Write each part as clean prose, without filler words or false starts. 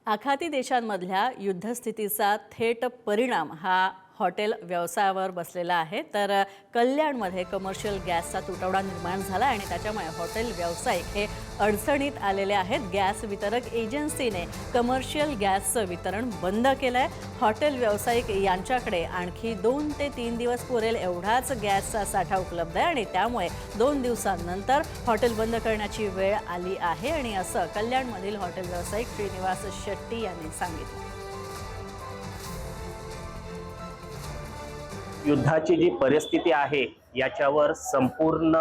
आखाती देशांमधल्या युद्धस्थितीचा थेट परिणाम हा हॉटेल व्यवसायावर बसलेला आहे। तर कल्याणमध्ये कमर्शियल गॅसचा तुटवडा निर्माण झाला आणि त्याच्यामुळे हॉटेल व्यावसायिक हे अडचणीत आलेले आहेत। गॅस वितरक एजन्सीने कमर्शियल गॅसचं वितरण बंद केलंय। हॉटेल व्यावसायिक यांच्याकडे आणखी 2 ते 3 दिवस पुरेल एवढाच गॅसचा साठा उपलब्ध आहे आणि त्यामुळे 2 दिवसांनंतर हॉटेल बंद करण्याची वेळ आली आहे आणि असं कल्याणमधील हॉटेल व्यावसायिक श्रीनिवास शेट्टी यांनी सांगितलं। युद्धाची जी परिस्थिती आहे याच्यावर संपूर्ण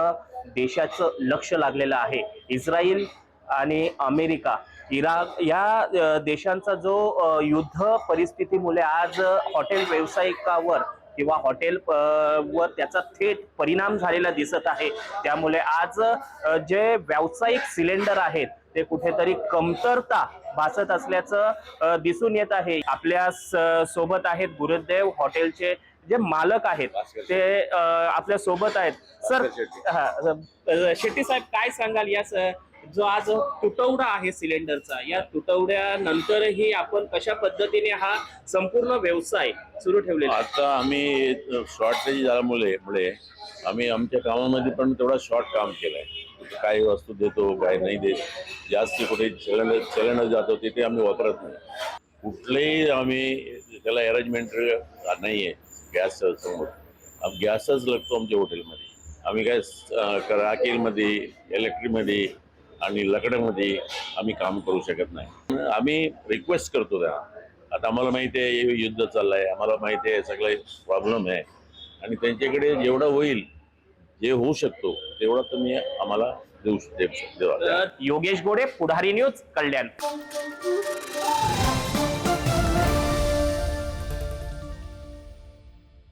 देशाचं लक्ष लागलेलं आहे। इस्रायल आणि अमेरिका, इराक या देशांचा जो युद्ध परिस्थितीमुळे आज हॉटेल व्यावसायिकावर किंवा हॉटेल वर त्याचा थेट परिणाम झालेला दिसत आहे। त्यामुळे आज जे व्यावसायिक सिलेंडर आहेत ते कुठेतरी कमतरता भासत असल्याचं दिसून येत आहे। आपल्या सोबत आहेत गुरुदेव हॉटेलचे जे मालक आहेत ते आपल्या सोबत आहेत। सर, शेट्टी साहेब, काय सांगाल या जो आज तुटवडा आहे सिलेंडरचा, या तुटवड्यानंतरही आपण कशा पद्धतीने हा संपूर्ण व्यवसाय सुरू ठेवलेला? आता आम्ही शॉर्टेज झाल्यामुळे आम्ही आमच्या कामामध्ये पण तेवढा शॉर्ट काम केलंय। काही वस्तू देतो, काही नाही देत, जास्त कुठे चलन जातो तिथे आम्ही वापरत नाही। कुठलेही आम्ही त्याला अरेंजमेंट नाहीये। गॅस समोर गॅसच लागतो आमच्या हॉटेलमध्ये। आम्ही काय राखेलमध्ये, इलेक्ट्रिकमध्ये आणि लकडामध्ये आम्ही काम करू शकत नाही। आम्ही रिक्वेस्ट करतो त्या, आता आम्हाला माहिती आहे युद्ध चाललंय, आम्हाला माहिती आहे सगळे प्रॉब्लेम आहे आणि त्यांच्याकडे जेवढं होईल, जे होऊ शकतो तेवढं तुम्ही आम्हाला देऊ शकता। योगेश गोडे, पुढारी न्यूज, कल्याण।